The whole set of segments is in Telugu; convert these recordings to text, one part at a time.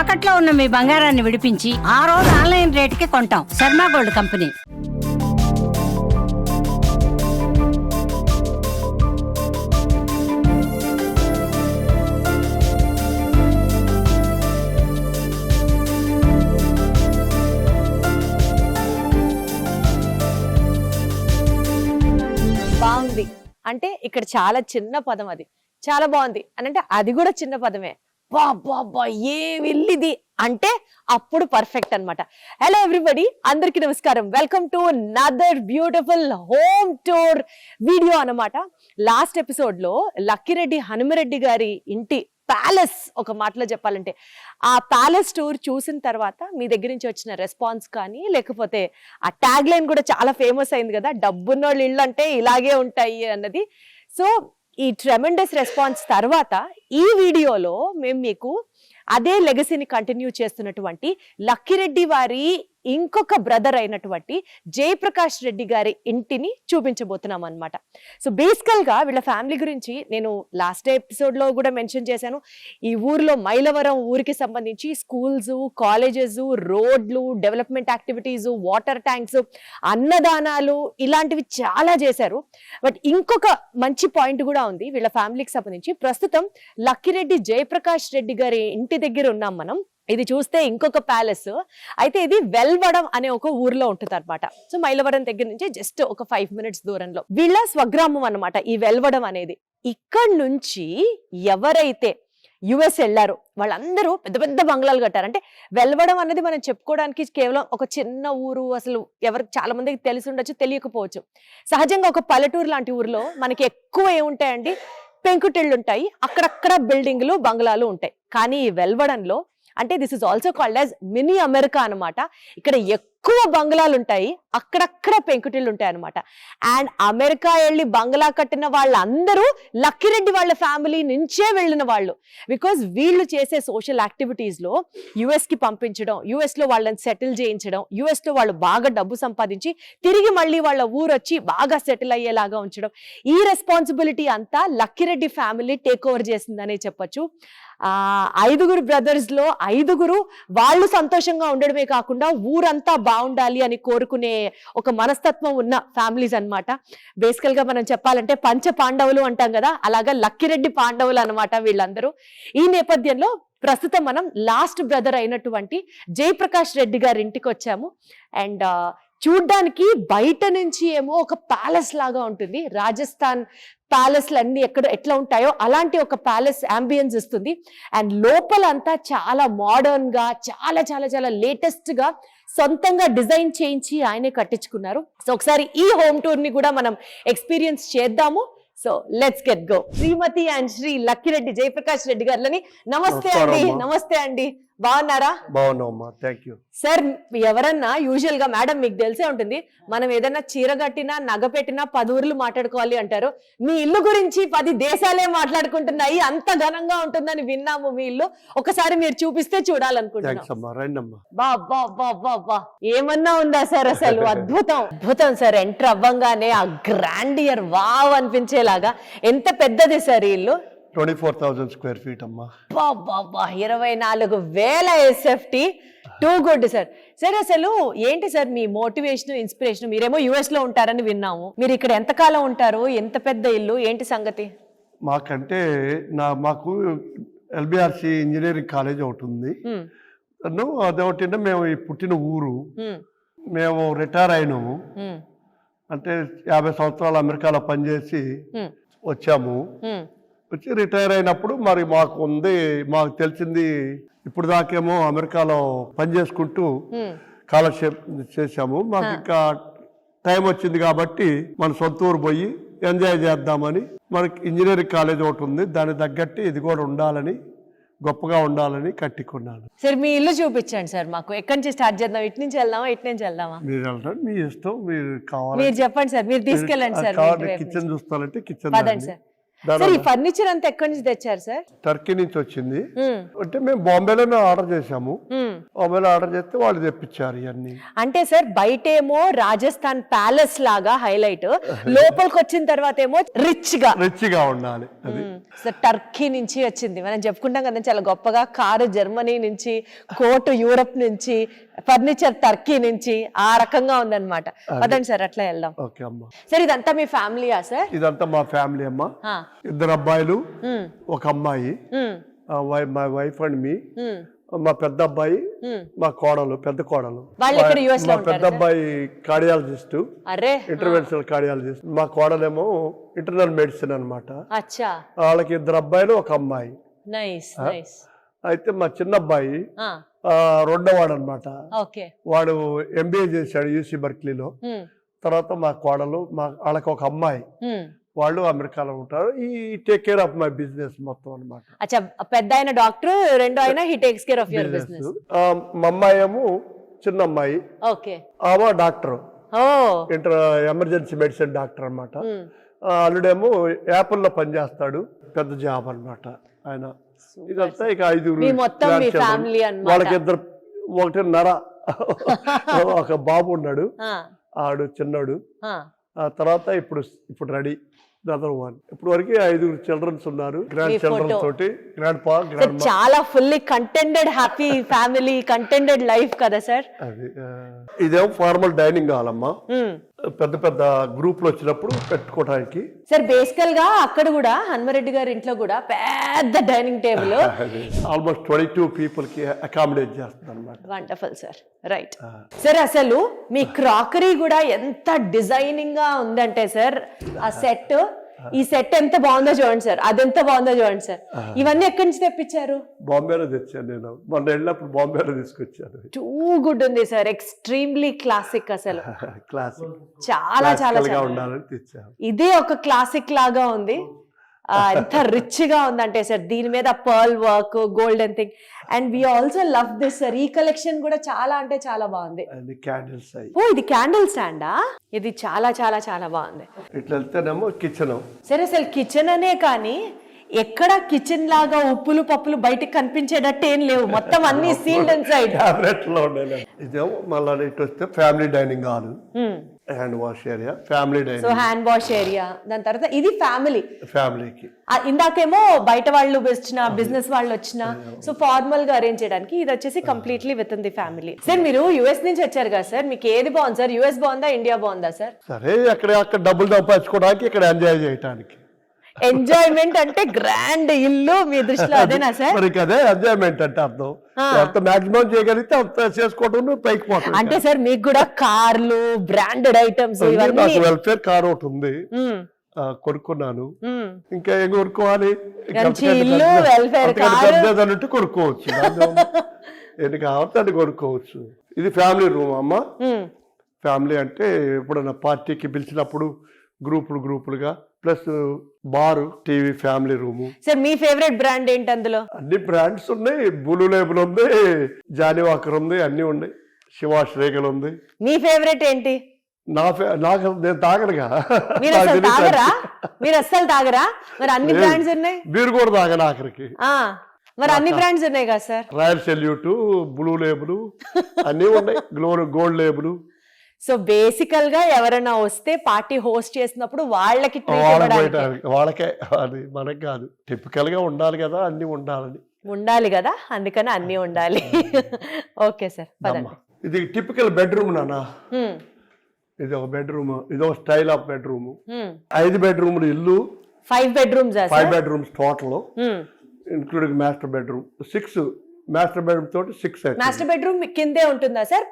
తాకట్లో ఉన్న మీ బంగారాన్ని విడిపించి ఆ రోజు ఆన్లైన్ రేటుకి కొంటాం. Sharma gold company. బాగుంది అంటే ఇక్కడ చాలా చిన్న పదం, అది చాలా బాగుంది అని అంటే అది కూడా చిన్న పదమే. బాబా ఏ వెళ్ళిది అంటే అప్పుడు పర్ఫెక్ట్ అన్నమాట. హలో ఎవ్రీబడి, అందరికీ నమస్కారం. Welcome to another beautiful home tour video అన్నమాట. లాస్ట్ ఎపిసోడ్ లో లక్కిరెడ్డి హనుమరెడ్డి గారి ఇంటి ప్యాలెస్, ఒక మాటలో చెప్పాలంటే ఆ ప్యాలెస్ టూర్ చూసిన తర్వాత మీ దగ్గర నుంచి వచ్చిన రెస్పాన్స్ కానీ, లేకపోతే ఆ ట్యాగ్ లైన్ కూడా చాలా ఫేమస్ అయింది కదా, డబ్బున్నోళ్ళ ఇళ్ళు అంటే ఇలాగే ఉంటాయి అన్నది. సో ఈ ట్రెమెండస్ రెస్పాన్స్ తర్వాత ఈ వీడియోలో మేము మీకు అదే లెగసీని కంటిన్యూ చేస్తున్నటువంటి లక్కిరెడ్డి వారి ఇంకొక బ్రదర్ అయినటువంటి జయప్రకాష్ రెడ్డి గారి ఇంటిని చూపించబోతున్నాం అనమాట. సో బేసికల్ గా వీళ్ళ ఫ్యామిలీ గురించి నేను లాస్ట్ ఎపిసోడ్ లో కూడా మెన్షన్ చేశాను. ఈ ఊర్లో మైలవరం ఊరికి సంబంధించి స్కూల్స్, కాలేజెస్, రోడ్లు, డెవలప్మెంట్ యాక్టివిటీస్, వాటర్ ట్యాంక్స్, అన్నదానాలు ఇలాంటివి చాలా చేశారు. బట్ ఇంకొక మంచి పాయింట్ కూడా ఉంది వీళ్ళ ఫ్యామిలీకి సంబంధించి. ప్రస్తుతం లక్కిరెడ్డి జయప్రకాష్ రెడ్డి గారి ఇంటి దగ్గర ఉన్నాం మనం. ఇది చూస్తే ఇంకొక ప్యాలెస్, అయితే ఇది వెల్వడం అనే ఒక ఊర్లో ఉంటుంది అనమాట. సో మైలవరం దగ్గర నుంచి జస్ట్ ఒక 5 minutes దూరంలో వీళ్ళ స్వగ్రామం అన్నమాట ఈ వెల్వడం అనేది. ఇక్కడ నుంచి ఎవరైతే యుఎస్ వెళ్ళారు వాళ్ళందరూ పెద్ద పెద్ద బంగ్లాలు కట్టారు. అంటే వెల్వడం అనేది మనం చెప్పుకోవడానికి కేవలం ఒక చిన్న ఊరు, అసలు ఎవరికి చాలా మందికి తెలిసి ఉండొచ్చు, తెలియకపోవచ్చు. సహజంగా ఒక పల్లెటూరు లాంటి ఊర్లో మనకి ఎక్కువ ఏముంటాయండి, పెంకుటిళ్ళు ఉంటాయి, అక్కడక్కడ బిల్డింగ్లు, బంగ్లాలు ఉంటాయి. కానీ ఈ వెల్వడంలో అంటే this is also called as mini America అనమాట. ఇక్కడ ఎక్కువ బంగ్లాలు ఉంటాయి, అక్కడక్కడ పెంకుటిళ్ళు ఉంటాయి అనమాట. అండ్ అమెరికా వెళ్ళి బంగ్లా కట్టిన వాళ్ళందరూ లక్కిరెడ్డి వాళ్ళ ఫ్యామిలీ నుంచే వెళ్ళిన వాళ్ళు. బికాజ్ వీళ్ళు చేసే సోషల్ యాక్టివిటీస్ లో యుఎస్ కి పంపించడం, యుఎస్ లో వాళ్ళని సెటిల్ చేయించడం, యుఎస్ లో వాళ్ళు బాగా డబ్బు సంపాదించి తిరిగి మళ్ళీ వాళ్ళ ఊరు వచ్చి బాగా సెటిల్ అయ్యేలాగా ఉంచడం, ఈ రెస్పాన్సిబిలిటీ అంతా లక్కిరెడ్డి ఫ్యామిలీ టేక్ ఓవర్ చేసిందనే చెప్పొచ్చు. 5 బ్రదర్స్ లో 5 వాళ్ళు సంతోషంగా ఉండడమే కాకుండా ఊరంతా బాగుండాలి అని కోరుకునే ఒక మనస్తత్వం ఉన్న ఫ్యామిలీస్ అన్నమాట. బేసికల్ గా మనం చెప్పాలంటే పంచ పాండవులు అంటాం కదా, అలాగా లక్కిరెడ్డి పాండవులు అన్నమాట వీళ్ళందరూ. ఈ నేపథ్యంలో ప్రస్తుతం మనం లాస్ట్ బ్రదర్ అయినటువంటి జయప్రకాష్ రెడ్డి గారి ఇంటికి వచ్చాము. అండ్ చూడ్డానికి బయట నుంచి ఏమో ఒక ప్యాలెస్ లాగా ఉంటుంది, రాజస్థాన్ ప్యాలెస్లు అన్ని ఎట్లా ఉంటాయో అలాంటి ఒక ప్యాలెస్ అంబియన్స్ ఇస్తుంది. అండ్ లోపలంతా చాలా మోడర్న్ గా, చాలా చాలా చాలా లేటెస్ట్ గా సొంతంగా డిజైన్ చేయించి ఆయనే కట్టించుకున్నారు. సో ఒకసారి ఈ హోమ్ టూర్ ని కూడా మనం ఎక్స్పీరియన్స్ చేద్దాము. So let's get go. Shrimati and Shri Lakkireddy Jayaprakash Reddy గారిని నమస్తే అండి. నమస్తే అండి, బాగున్నారా? బాగున్నామ్మా, థ్యాంక్ యూ సార్. ఎవరన్నా యూజువల్ గా, మేడం మీకు తెలిసే ఉంటుంది, మనం ఏదైనా చీర కట్టినా నగ పెట్టినా 10 ఊర్లు మాట్లాడుకోవాలి అంటారు. మీ ఇల్లు గురించి 10 దేశాలే మాట్లాడుకుంటున్నాయి, అంత ఘనంగా ఉంటుందని విన్నాము మీ ఇల్లు. ఒకసారి మీరు చూపిస్తే చూడాలనుకుంటున్నాం. బా ఏమన్నా ఉందా సార్? అసలు అద్భుతం అద్భుతం సార్. ఎంటర్ అవ్వంగానే ఆ గ్రాండియర్ వావ్ అనిపించేలాగా. ఎంత పెద్దది సార్ ఈ ఇల్లు? 24,000 square feet అమ్మా. 24,000 SFT. Too good sir. Sir అసలు ఏంటి సార్ మీ మోటివేషన్, ఇన్స్పిరేషన్? మీరేమో యుఎస్ లో ఉంటారని విన్నాము, మీరు ఇక్కడ ఎంతకాలం ఉంటారు? ఎంత పెద్ద ఇల్లు, ఏంటి సంగతి? మాకంటే మాకు ఎల్బిఆర్సి ఇంజనీరింగ్ కాలేజ్ ఒకటి ఉంది. అదొకటి మేము పుట్టిన ఊరు. మేము రిటైర్ అయినాము, అంటే 50 సంవత్సరాలు అమెరికాలో పనిచేసి వచ్చాము. వచ్చి రిటైర్ అయినప్పుడు మరి మాకు తెలిసింది ఇప్పుడు దాకేమో అమెరికాలో పని చేసుకుంటూ కాలక్షేప్ చేశాము. మాకు ఇంకా టైం వచ్చింది కాబట్టి మన సొంత ఊరు పోయి ఎంజాయ్ చేద్దామని, మనకి ఇంజనీరింగ్ కాలేజ్ ఒకటి ఉంది, దానికి తగ్గట్టు ఇది కూడా ఉండాలని, గొప్పగా ఉండాలని కట్టుకున్నాను. సార్ మీ ఇల్లు చూపించండి సార్ మాకు. ఎక్కడి నుంచి స్టార్ట్ చేద్దాం? ఇటు నుంచి వెళ్దామా, ఇటు నుంచి వెళ్దామా? మీరు వెళ్ళండి, మీ ఇష్టం. మీరు కావాలి మీరు చెప్పండి సార్, మీరు తీసుకెళ్ళండి సార్. కిచెన్ చూస్తానంటే కిచెన్. పదండి సార్. సార్ ఈ ఫర్నిచర్ అంతా ఎక్కడి నుంచి తెచ్చారు సార్? టర్కీ నుంచి వచ్చింది. అంటే మేము బాంబేలోనే ఆర్డర్ చేసాము. మొబైల్ ఆర్డర్ చేస్తే వాళ్ళు తెప్పించారు ఇవన్నీ. అంటే సార్ బయటేమో రాజస్థాన్ ప్యాలెస్ లాగా హైలైట్, లోపలికి వచ్చిన తర్వాత ఏమో రిచ్ గా ఉండాలి. అది సార్ టర్కీ నుంచి వచ్చింది, మనం చెప్పుకుంటాం కదా చాలా గొప్పగా, కారు జర్మనీ నుంచి, కోటు యూరప్ నుంచి, ఫర్నిచర్ టర్కీ నుంచి, ఆ రకంగా ఉందన్నమాట. పదండి సార్ అట్లా వెళ్దాం. ఓకే అమ్మా. సార్ ఇదంతా మీ ఫ్యామిలీయా సార్? ఇదంతా మా ఫ్యామిలీ అమ్మా. 2 అబ్బాయిలు, ఒక అమ్మాయి, మై వైఫ్ అండ్ మీ. మా పెద్ద అబ్బాయి, మా కోడలు, పెద్ద కోడలు. మా పెద్ద అబ్బాయి కార్డియాలజిస్ట్, ఇంటర్వెన్షనల్ కార్డియాలజిస్ట్. మా కోడలేమో ఇంటర్నల్ మెడిసిన్ అన్నమాట. వాళ్ళకి 2 అబ్బాయిలు, ఒక అమ్మాయి. అయితే మా చిన్న అబ్బాయి 2వ వాడు అనమాట. వాడు MBA చేశాడు UC బర్క్లీలో. తర్వాత మా కోడలు, వాళ్ళకి ఒక అమ్మాయి, వాళ్ళు అమెరికాలో ఉంటారు. ఈ take care of my business మొత్తం అనమాట. పెద్ద ఆయన డాక్టర్, రెండో ఆయన he takes care of your business. మా అమ్మాయి ఏమో చిన్న అమ్మాయి, ఆమె డాక్టర్, ఎమర్జెన్సీ మెడిసిన్ డాక్టర్ అనమాట. అల్లుడేమో యాపిల్ లో పనిచేస్తాడు, పెద్ద జాబ్ అనమాట ఆయన. ఇదంతా ఇక 5 వాళ్ళకి 2, 1.5 ఒక బాబు ఉన్నాడు, ఆడు చిన్నోడు. ఆ తర్వాత ఇప్పుడు రెడీ another one. ఇప్పుడు వరకు 5 చిల్డ్రన్స్ ఉన్నారు, గ్రాండ్ చిల్డ్రన్ తోటి, గ్రాండ్ పా, గ్రాండ్. చాలా ఫుల్లీ కంటెంటెడ్ హ్యాపీ ఫ్యామిలీ, కంటెంటెడ్ లైఫ్ కదా సార్. అది ఇదేమో ఫార్మల్ డైనింగ్ హాల్ అమ్మా. పెద్ద పెద్ద గ్రూపులు వచ్చినప్పుడు పెట్టుకోవడానికి. సార్ బేసికల్ గా అక్కడ కూడా హనుమారెడ్డి గారి ఇంట్లో కూడా పెద్ద డైనింగ్ టేబుల్, ఆల్మోస్ట్ 22 పీపుల్ కి అకామిడేట్ చేస్తుంది అనమాట. Wonderful sir. రైట్ సార్, అసలు మీ క్రాకరీ కూడా ఎంత డిజైనింగ్ గా ఉందంటే సార్, ఆ సెట్, ఈ సెట్ ఎంత బాగుందో చూడండి సార్, అదెంత బాగుందో చూడండి సార్. ఇవన్నీ ఎక్కడి నుంచి తెప్పించారు? బాంబేలో తెచ్చాను నేను, మొన్న వెళ్ళినప్పుడు బాంబేలో తీసుకొచ్చాను. టూ గుడ్ ఉంది సార్, ఎక్స్ట్రీమ్లీ క్లాసిక్, అసలు క్లాసిక్, చాలా చాలా ఉండాలని తెచ్చాను. ఇదే ఒక క్లాసిక్ లాగా ఉంది, ఎంత రిచ్ గా ఉందంటే సార్, దీని మీద pearl work, golden thing. And we also love this sir, ఈ కలెక్షన్ కూడా చాలా అంటే చాలా బాగుంది. ఓ ఇది క్యాండిల్ స్టాండా? ఇది చాలా చాలా చాలా బాగుంది. ఇట్లా వెళ్తేనేమో కిచెన్. సరే, అసలు కిచెన్ అనే కానీ ఎక్కడ కిచెన్ లాగా ఉప్పులు పప్పులు బయటకు కనిపించేటట్టు ఏం లేవు, మొత్తం అన్ని సీల్డ్ ఇన్సైడ్. ఇదేమో మళ్ళీ ఇటు వస్తే family dining hall, hand wash area, family dining, so hand wash area. దాని తర్వాత ఇది ఫ్యామిలీకి. ఇందాకేమో బయట వాళ్ళు వచ్చిన, బిజినెస్ వాళ్ళు వచ్చిన, సో ఫార్మల్ గా అరేంజ్ చేయడానికి. ఇది వచ్చేసి completely with in the family. Sir మీరు US నుంచి వచ్చారు కదా సార్, మీకు ఏది బాగుంది సార్? US బాగుందా, ఇండియా బాగుందా సార్? సరే, అక్కడ డబ్బులు సంపాదించుకోవడానికి, ఇక్కడ ఎంజాయ్ చేయడానికి. ఎంజాయ్మెంట్ అంటే గ్రాండ్ ఇల్లు మీ దృష్టిలో అదేనా సార్? మరి అదే ఎంజాయ్మెంట్ అంటే అర్థం. ఎంత మాక్సిమం చేయగలిగితే అంత చేసుకోవడం, పైకి పోవడం. అంటే సార్ మీకు కూడా కార్లు, బ్రాండెడ్ ఐటమ్స్, నాకు వెల్ఫేర్ కార్ ఒకటి ఉంది, కొనుక్కున్నాను. ఇంకా ఏం కొనుక్కోవాలి, అన్నట్టు కొనుక్కోవచ్చు, ఎన్ని కావాలి కొనుక్కోవచ్చు. ఇది ఫ్యామిలీ రూమ్ అమ్మ. ఫ్యామిలీ అంటే ఎప్పుడన్నా పార్టీకి పిలిచినప్పుడు గ్రూపులుగా, ప్లస్ బారు, టీవీ, ఫ్యామిలీ రూము. సార్ మీ ఫేవరెట్ బ్రాండ్ ఏంటి అందులో? అన్ని బ్రాండ్స్ ఉన్నాయి, బ్లూ లేబుల్ ఉంది, జానీ వాకర్ ఉంది, అన్ని ఉన్నాయి, శివాష్ రేగల్ ఉంది. మీ ఫేవరెట్ ఏంటి? నాకు నేను తాగనుగా. మీరు అస్సలు తాగరా? మరి అన్ని బ్రాండ్స్ ఉన్నాయి. మీరు కూడా తాగను ఆఖరికి. మరి అన్ని బ్రాండ్స్ ఉన్నాయి కదా sir? Royal salute, blue label అన్ని ఉన్నాయి, గోల్డ్ లేబుల్. సో బేసికల్ గా ఎవరైనా వస్తే పార్టీ హోస్ట్ చేసినప్పుడు వాళ్ళకే, అది మనకి కాదు, టిపికల్ గా ఉండాలి కదా, అన్ని ఉండాలి కదా, అందుకని అన్ని ఉండాలి. ఓకే సార్, ఇది టిపికల్ బెడ్రూమ్ నానా. ఇది ఒక బెడ్రూమ్, ఇది ఒక స్టైల్ ఆఫ్ బెడ్రూమ్. 5 బెడ్రూమ్లు ఇల్లు, 5 bedrooms total, including master bedroom. 6 master bedroom తోటి 6. మాస్టర్ బెడ్రూమ్ కిందే ఉంటుందా సార్?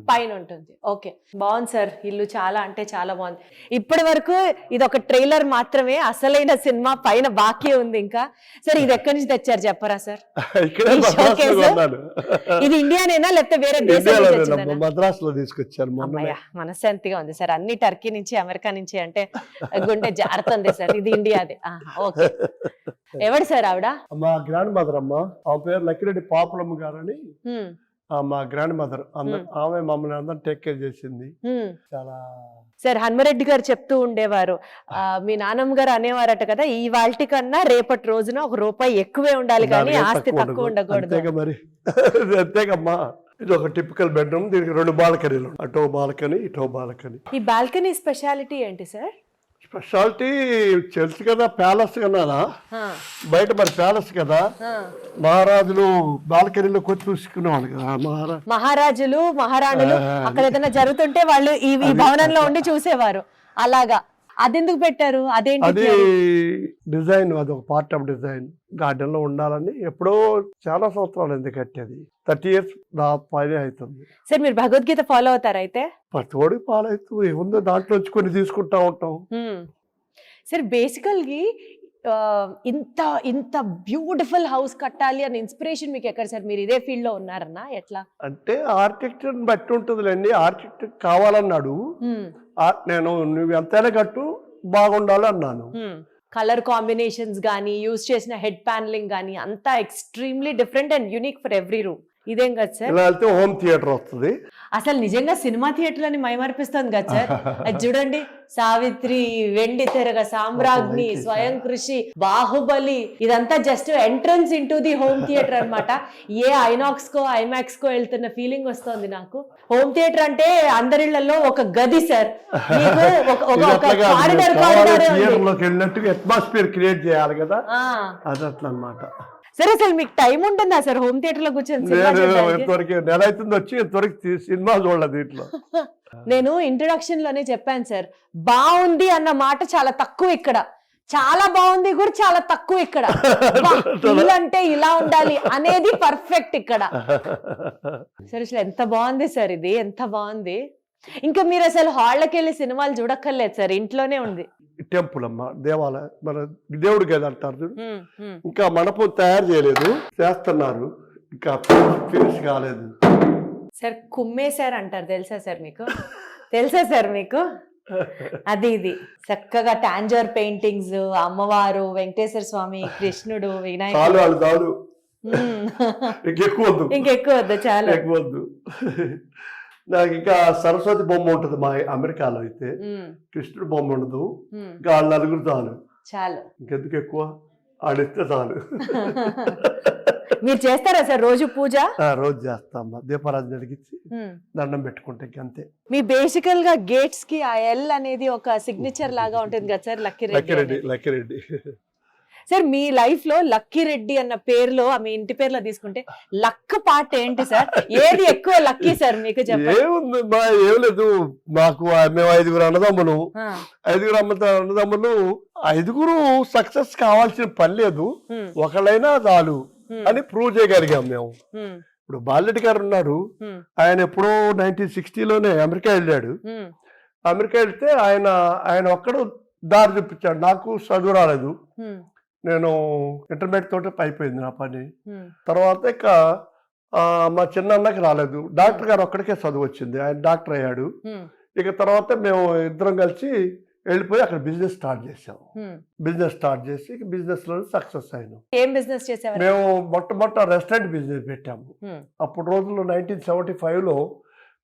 పైన ఉంటుంది. ఓకే, బాగుంది సార్, ఇల్లు చాలా అంటే చాలా బాగుంది. ఇప్పటి వరకు ఇది ఒక ట్రైలర్ మాత్రమే, అసలైన సినిమా పైన బాకీ ఉంది ఇంకా. సార్ ఇది ఎక్కడి నుంచి తెచ్చారు చెప్పరా సార్? ఇది ఇండియానేనా లేకపోతే వేరే దేశం? మద్రాస్ లో తీసుకొచ్చారు. మనశ్శాంతిగా ఉంది సార్, అన్ని టర్కీ నుంచి, అమెరికా నుంచి అంటే గుండె జారుతుంది సార్. ఇది ఇండియాదే. ఓకే, ఎవడు సార్ ఆవిడ? మా గ్రాండ్ మదర్ అమ్మ, ఆమె పేరు లక్కిరెడ్డి పాపులమ్మ గారని. మా గ్రాండ్ మదర్, ఆమె మమ్మల్ని అందరం టేక్ కేర్ చేసింది చాలా. సార్ హనుమారెడ్డి గారు చెప్తూ ఉండేవారు, మీ నాన్నమ్మ గారు అనేవారట కదా, ఈ వాల్టి కన్నా రేపటి రోజున ₹1 ఎక్కువే ఉండాలి కానీ ఆస్తి తక్కువ ఉండకూడదు. మరి అంతేగమ్మా. ఇది ఒక టిపికల్ బెడ్రూమ్. దీనికి 2 బాల్కనీలు, అటో బాల్కనీ ఇటో బాల్కనీ. ఈ బాల్కనీ స్పెషాలిటీ ఏంటి సార్? స్పెషాలిటీ తెలుసు కదా, ప్యాలెస్ కదా బయట, మరి ప్యాలెస్ కదా, మహారాజులు బాల్కనీలోకి వచ్చి చూసుకునేవాళ్ళు కదా. మహారాజులు మహారాణులు అక్కడ ఏదైనా జరుగుతుంటే వాళ్ళు ఈ భవనంలో ఉండి చూసేవారు. అలాగా అదెందుకు పెట్టారు? అదేంటి అది డిజైన్, అది ఒక పార్ట్ ఆఫ్ డిజైన్. గార్డెన్ లో ఉండాలని ఎప్పుడో చాలా సంవత్సరాలు ఎందుకు కట్టేది, 30 years నా పైన అవుతుంది. సార్ మీరు భగవద్గీత ఫాలో అవుతారు అయితే? ప్రతివాడికి ఫాలో అవుతూ ఏముందో దాంట్లో నుంచి కొన్ని తీసుకుంటా ఉంటాం. సార్ బేసికల్గా ఇంత ఇంత బ్యూటిఫుల్ హౌస్ కట్టాలి అని ఇన్స్పిరేషన్ మీకు ఎక్కడ సార్? మీరు ఇదే ఫీల్డ్ లో ఉన్నారన్నా ఎట్లా? అంటే ఆర్కిటెక్చర్ బట్టి ఉంటుందిలేండి. ఆర్కిటెక్ట్ కావాలన్నాడు, నేను నువ్వు ఎంతైనా కట్టు బాగుండాలి అన్నాను. కలర్ కాంబినేషన్స్ కానీ యూజ్ చేసిన హెడ్ ప్యానలింగ్ కానీ అంతా extremely different and unique for every room. ఇదేం కదా సార్? ఇలా వెళ్తే హోమ్ థియేటర్ వస్తుంది. అసలు నిజంగా సినిమా థియేటర్ అని మైమర్పిస్తుంది కదా సార్. అది చూడండి, సావిత్రి, వెండి తెరగ, సామ్రాజ్ఞి, స్వయం కృషి, బాహుబలి, ఇదంతా just entrance into the home theatre అన్నమాట. ఏ ఐనాక్స్ కో ఐమాక్స్ కో వెళ్తున్న ఫీలింగ్ వస్తుంది నాకు. హోమ్ థియేటర్ అంటే అందరిళ్లలో ఒక గది సార్, అట్మాస్ఫియర్ క్రియేట్ చేయాలి కదా, అది అట్లా అన్నమాట. సరే అసలు మీకు టైం ఉంటుందా సార్ హోమ్ థియేటర్ లో కూర్చొని? ఇంతవరకు నెల అవుతుంది వచ్చి, ఇంతవరకు సినిమా చూడలేదు దీంట్లో. నేను ఇంట్రొడక్షన్ లోనే చెప్పాను సార్, బాగుంది అన్న మాట చాలా తక్కువ ఇక్కడ, చాలా బాగుంది కూడా చాలా తక్కువ ఇక్కడ. ఇల్లు అంటే ఇలా ఉండాలి అనేది పర్ఫెక్ట్ ఇక్కడ. సరే అసలు ఎంత బాగుంది సార్, ఇది ఎంత బాగుంది. ఇంకా మీరు అసలు హాళ్ళకి వెళ్ళి సినిమాలు చూడక్కర్లేదు సార్, ఇంట్లోనే ఉంది. టెంపుల్ అమ్మ, దేవాలయం, మన దేవుడు కదా అంటారు చూడు. ఇంకా మండపం తయారు చేయలేదు, చేస్తున్నారు, ఇంకా ఫినిష్ కాలేదు. సార్ కుమ్మేశారు అంటారు, తెలుసా సార్ మీకు? తెలుసా సార్ మీకు? అది ఇది చక్కగా టాంజర్ పెయింటింగ్స్, అమ్మవారు, వెంకటేశ్వర స్వామి, కృష్ణుడు, వినాయకుడు. ఇంకెక్కువ వద్దు, చాలా ఎక్కువ వద్దు. నాకు ఇంకా సరస్వతి బొమ్మ ఉంటుంది మా అమెరికాలో అయితే, కృష్ణుడు బొమ్మ ఉండదు. ఇంకా వాళ్ళు నలుగురు చాలు, ఇంకెందుకు ఎక్కువ, ఆడిస్తే చాలు. మీరు చేస్తారా సార్ రోజు పూజ? రోజు చేస్తాం, దీపారాధన జరిగించి దండం పెట్టుకుంటే అంతే. మీ బేసికల్ గా గేట్స్ కి ఆ ఎల్ అనేది ఒక సిగ్నేచర్ లాగా ఉంటుంది కదా సార్, లక్కీ రెడ్డి. సార్ మీ లైఫ్ లో లక్కీ రెడ్డి అన్న పేరులో, మీ ఇంటి పేరులో తీసుకుంటే లక్ పార్ట్ ఏంటి సార్? ఏది ఎక్కువ లక్కీ సార్ మీకు చెప్పండి? ఏముంది ఏం లేదు, మాకు మేము 5 అన్నదమ్ములు. 5 అన్నదమ్ములు, 5 సక్సెస్ కావాల్సిన పని లేదు, ఒకళ్ళైనా చాలు అని ప్రూవ్ చేయగలిగాం మేము. ఇప్పుడు బాలరెడ్డి గారు ఉన్నారు, ఆయన ఎప్పుడో 1960లోనే అమెరికా వెళ్ళాడు. అమెరికా వెళ్తే ఆయన ఒక్కడు దారి చూపించాడు. నాకు చదువు రాలేదు, నేను ఇంటర్మీడియట్ తోటి అయిపోయింది నా పని. తర్వాత ఇక మా చిన్నన్నకి రాలేదు, డాక్టర్ గారు ఒక్కడికే చదువు వచ్చింది, ఆయన డాక్టర్ అయ్యాడు. ఇక తర్వాత మేము ఇద్దరం కలిసి వెళ్ళిపోయి అక్కడ బిజినెస్ స్టార్ట్ చేసాం. బిజినెస్ స్టార్ట్ చేసి బిజినెస్ లో సక్సెస్ అయినాం. ఏం బిజినెస్ చేసాము? మేము మొట్టమొదట రెస్టారెంట్ బిజినెస్ పెట్టాము. అప్పుడు రోజుల్లో 1975లో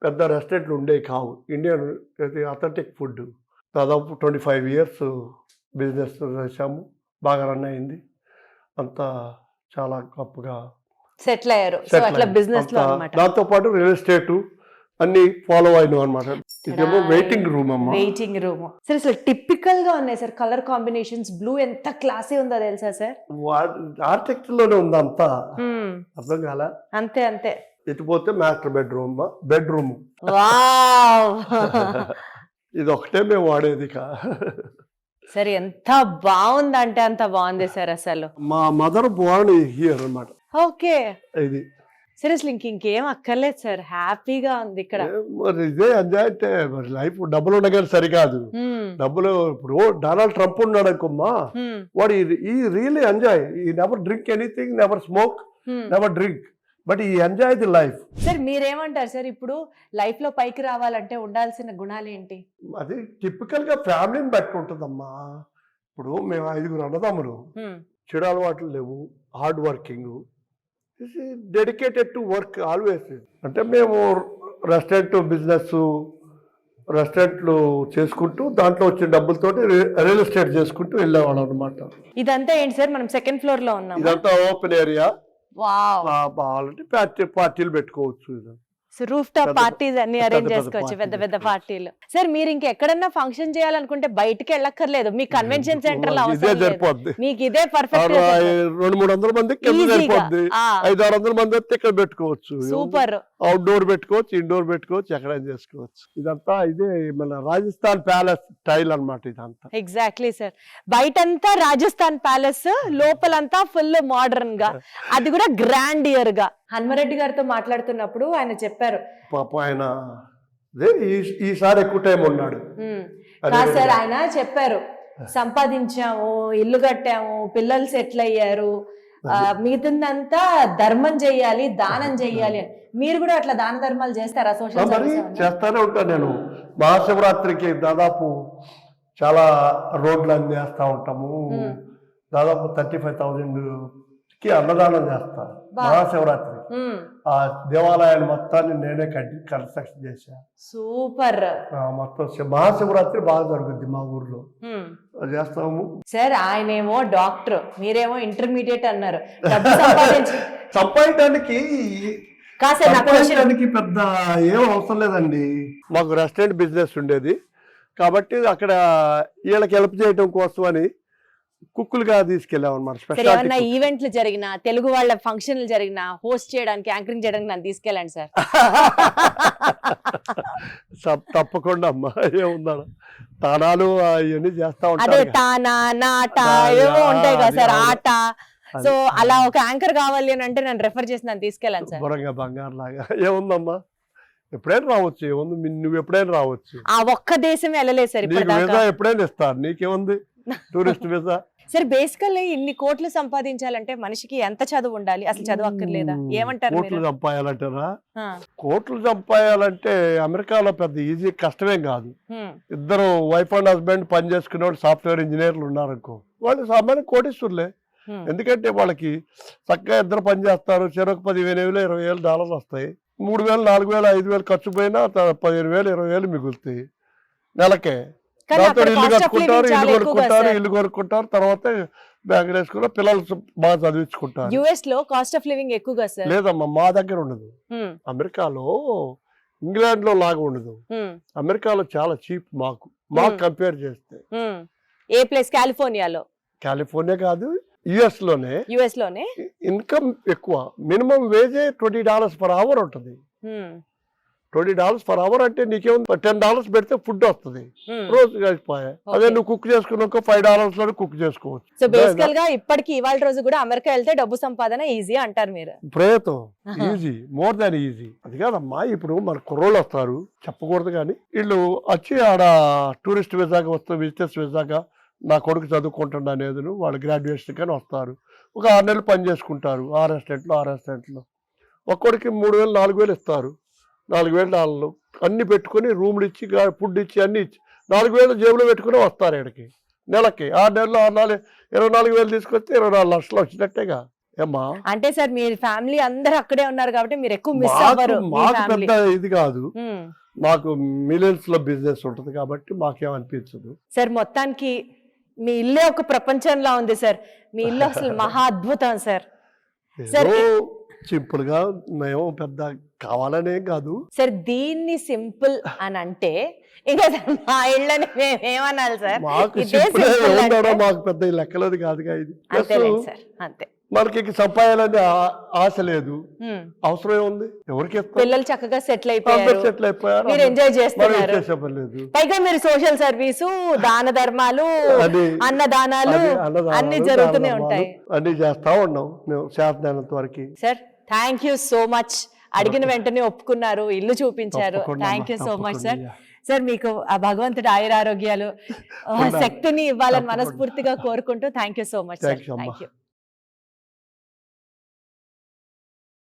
పెద్ద రెస్టారెంట్లు ఉండేవి కావు. ఇండియన్ అథెంటిక్ ఫుడ్ దాదాపు 25 years బిజినెస్ చేసాము. బాగా రన్ అయింది, అంతా చాలా గొప్పగా సెటిల్ అయ్యారు. దాంతో పాటు రియల్ ఎస్టేట్ అన్ని ఫాలో అయినాం అనమాట. ఇదేమో వెయిటింగ్ రూమ్ అమ్మా, వెయిటింగ్ రూమ్. సరే అసలు టిపికల్ గా ఉన్నాయి సార్ కలర్ కాంబినేషన్స్. బ్లూ ఎంత క్లాసీ ఉందో తెలుసా సార్? ఆర్కిటెక్చర్ లోనే ఉంది అంతా, అర్థం కాల. అంతే ఇటుపోతే మాస్టర్ బెడ్రూమ్. ఇది ఒకటే మేము వాడేది. సరే ఎంత బాగుందంటే అంత బాగుంది సార్. అసలు మా మదర్ బోర్న్ హియర్ అన్నమాట. ఓకే, ఇది సీరియస్లీ ఇంకేం అక్కర్లేదు సార్, హ్యాపీగా ఉంది ఇక్కడ. మరి ఇదే ఎంజాయ్ అంటే, మరి లైఫ్ డబ్బులు ఉండగానే సరికాదు. డబ్బులు ఇప్పుడు డొనాల్డ్ ట్రంప్ ఉన్నాడు అనుకోమ్మా, వాడు ఈ రియల్లీ ఎంజాయ్. ఈ never drink anything, never smoke, never drink, but ఈ ఎంజాయ్ ది లైఫ్. సార్ మీరేమంటారు సార్, ఇప్పుడు లైఫ్ లో పైకి రావాలంటే ఉండాల్సిన గుణాలు ఏంటి? అది టిపికల్ గా ఫ్యామిలీని బట్టి ఉంటుందమ్మా. ఇప్పుడు మేము 5 అన్నదమ్ములు, చెడు అలవాట్లు లేవు, hard working, dedicated to work always. అంటే మేము రెస్టారెంట్లు చేసుకుంటూ దాంట్లో వచ్చిన డబ్బులతోటి రియల్ ఎస్టేట్ చేసుకుంటూ వెళ్ళేవాళ్ళం అనమాట. ఇదంతా ఏంటి సార్? మనం 2nd floor లో ఉన్నాం. ఇదంతా ఓపెన్ ఏరియా, వావ్. కావాలంటే పార్టీలు పెట్టుకోవచ్చు ఇది. సో రూఫ్ టాప్ పెద్ద- పార్టీస్ అన్ని అరేంజ్ పెద్ద చేసుకోవచ్చు, పెద్ద parties పెద్ద పార్టీలు. సార్ మీరు ఇంకెక్కడన్నా ఫంక్షన్ చేయాలనుకుంటే బయటికి వెళ్ళక్కర్లేదు, మీ కన్వెన్షన్ సెంటర్ లో ఇదే అవసరం లేదు. సరిపోద్ది. మీకు ఇదే పర్ఫెక్ట్. 200-300 మంది కింద Easy గా. సరిపోద్ది. ఆ. 500-600 మంది వస్తే ఇక్కడ పెట్టుకోవచ్చు. సూపర్. అవుట్డోర్ పెట్టుకోవచ్చు, ఇండోర్ పెట్టుకోవచ్చు, ఎక్కడైనా చేసుకోవచ్చు. ఇదంతా ఇదే మన రాజస్థాన్ ప్యాలెస్ స్టైల్ అన్నమాట ఇదంతా. Exactly sir. బయటంతా రాజస్థాన్ ప్యాలెస్, లోపలంతా ఫుల్ మోడర్న్ గా, అది కూడా గ్రాండియర్ గా. హనుమరెడ్డి గారితో మాట్లాడుతున్నప్పుడు ఆయన చెప్పారు, పాపం ఆయన అదే ఈసారి ఎక్కువ టైం ఉన్నాడు. అదే కాదు సార్, ఆయన చెప్పారు సంపాదించాము, ఇల్లు కట్టాము, పిల్లలు సెటిల్ అయ్యారు, మిగతాదంతా ధర్మం చెయ్యాలి, దానం చెయ్యాలి అని. మీరు కూడా అట్లా దాన ధర్మాలు చేస్తారా? సోషల్ మరి సర్వీస్ చేస్తానే ఉంటాను నేను. మహాశివరాత్రికి దాదాపు చాలా రోడ్లు అన్ని చేస్తా ఉంటాము. దాదాపు 35,000కి అన్నదానం చేస్తాను మహాశివరాత్రి. ఆ దేవాలయాన్ని మొత్తాన్ని నేనే కన్స్ట్రక్షన్ చేశా. సూపర్. మొత్తం మహాశివరాత్రి బాగా జరుగుద్ది మా ఊర్లో, చేస్తాము. సార్ ఆయనేమో డాక్టర్, మీరేమో ఇంటర్మీడియట్ అన్నారు. డబ్బు సంపాదించడానికి సంపాదించడానికి పెద్ద ఏం అవసరం లేదండి. మాకు రెస్టారెంట్ బిజినెస్ ఉండేది కాబట్టి అక్కడ వీళ్ళకి హెల్ప్ చేయడం కోసం అని కుక్కులుగా తీసుకెళ్ళాం అనమాట. ఏమన్నా ఈవెంట్లు జరిగినా, తెలుగు వాళ్ళ ఫంక్షన్లు జరిగినా హోస్ట్ చేయడానికి, యాంకరింగ్ చేయడానికి నన్ను తీసుకెళ్ళండి సార్. తప్పకుండా అమ్మా, ఏముందా తానాలు అవన్నీ చేస్తా అదే ఉంటారు. తానా నాట ఏవో ఉంటాయి కదా సార్, ఆట. సో అలా ఒక యాంకర్ కావాలి అని అంటే నన్ను రెఫర్ చేసి నన్ను తీసుకెళ్ళండి సార్. బురంగా బంగారు లాగా ఏముందమ్మా, ఎప్పుడైనా రావచ్చు. ఏముంది, నువ్వు ఎప్పుడైనా రావచ్చు. ఆ ఒక్క దేశం వెళ్ళలేదు సార్ నీకు ఇప్పుడు. వీసా ఎప్పుడైనా ఇస్తారు, నీకేముంది టూరిస్ట్ వీసా. సార్ బేసికల్లీ ఇన్ని కోట్లు సంపాదించాలంటే మనిషికి ఎంత చదువు ఉండాలి? అసలు చదువు అక్కర్లేదా? ఏమంటారు కోట్లు మీరు? సంపాయాలంటారా? కోట్లు సంపాయాలంటే అమెరికాలో పెద్ద ఈజీ కష్టమేం కాదు. ఇద్దరు వైఫ్ అండ్ హస్బెండ్ పని చేసుకునే వాళ్ళు సాఫ్ట్వేర్ ఇంజనీర్లు ఉన్నారనుకో, వాళ్ళు సామాన్య కోటీశ్వరులే. ఎందుకంటే వాళ్ళకి చక్కగా ఇద్దరు పని చేస్తారు, చెరకు 15,000 $20,000 వస్తాయి. 3,000 4,000 5,000 ఖర్చు పోయినా 15,000 20,000 మిగులుతాయి నెలకే. దాంతో ఇల్లు కట్టుకుంటారు, ఇల్లు కొనుక్కుంటారు, తర్వాత బ్యాంకులు వేసుకుని పిల్లలు బాగా చదివించుకుంటారు. యుఎస్ లో కాస్ట్ ఆఫ్ లివింగ్ ఎక్కువగా సార్? లేదమ్మా, మా దగ్గర ఉండదు. అమెరికాలో ఇంగ్లాండ్ లో లాగా ఉండదు. అమెరికాలో చాలా చీప్ మాకు కంపేర్ చేస్తే. ఏ ప్లేస్? కాలిఫోర్నియాలో? కాలిఫోర్నియా కాదు, యుఎస్ లోనే ఇన్కమ్ ఎక్కువ. మినిమం వేజే $20 per hour ఉంటుంది. $20 per hour అంటే నీకేముంది, $10 పెడితే ఫుడ్ వస్తుంది రోజు కలిసిపోయా. అదే నువ్వు కుక్ చేసుకున్నాక $5 లో కుక్ చేసుకోవచ్చు. సో బేసికల్ గా ఇప్పటికి ఇవాళ రోజు కూడా అమెరికా వెళ్తే డబ్బు సంపాదన ఈజీ అంటారు మీరు? ప్రయత్నం ఈజీ, మోర్ దాన్ ఈజీ. అది కాదమ్మా, ఇప్పుడు మన కుర్రోళ్ళు వస్తారు, చెప్పకూడదు కానీ, వీళ్ళు వచ్చి ఆడ టూరిస్ట్ వీసాగా వస్తారు, విజిటర్స్ వీసాగా నా కొడుకు చదువుకుంటున్నా అనేది వాళ్ళు గ్రాడ్యుయేషన్ కానీ వస్తారు. ఒక 6 నెలలు పని చేసుకుంటారు ఆ రెస్టారెంట్లో. ఒక్కొడికి 3,000 4,000 ఇస్తారు. $4,000 అన్ని పెట్టుకుని రూమ్లు ఇచ్చి, ఫుడ్ ఇచ్చి, అన్ని ఇచ్చి 4,000 జేబులో పెట్టుకుని వస్తారు ఇక్కడికి. నెలకి 6 నెలలు 24,000 తీసుకొస్తే 24 లక్షలు వచ్చినట్టేగా. ఏమ్మా అంటే సార్ మీ ఫ్యామిలీ అందరూ అక్కడే ఉన్నారు కాబట్టి మీరు ఎక్కువ మిస్ అవ్వరు. మాకు పెద్ద ఇది కాదు, మాకు మిలియన్స్ లో బిజినెస్ ఉంటుంది కాబట్టి మాకేమనిపించదు సార్. మొత్తానికి మీ ఇల్లే ఒక ప్రపంచంలో ఉంది సార్. మీ ఇల్లు అసలు మహా అద్భుతం సార్. సింపుల్ గా మేము పెద్ద కావాలనేం కాదు సార్. దీన్ని సింపుల్ అని అంటే ఇంకా మా ఇళ్ళని మేమేమనాలి సార్? మాకు పెద్ద లెక్కలది కాదుగా ఇది. అంతే, మనకి సంపాదాలని ఆశ లేదు, అవసరం ఏముంది, ఎవరికి పిల్లలు చక్కగా సెటిల్ అయిపోయారు, మీరు ఎంజాయ్ చేస్తున్నారు. పైగా మీరు సోషల్ సర్వీసు, దాన ధర్మాలు, అన్నదానాలు అన్ని జరుగుతూనే ఉంటాయి, అన్ని చేస్తా ఉన్నాం మేము శాతదానంత వరకు. Sir thank you so much. అడిగిన వెంటనే ఒప్పుకున్నారు, ఇల్లు చూపించారు. Thank you so much sir. Sir మీకు ఆ భగవంతుడు ఆయురారోగ్యాలు శక్తిని ఇవ్వాలని మనస్ఫూర్తిగా కోరుకుంటూ thank you so much sir. Thank you.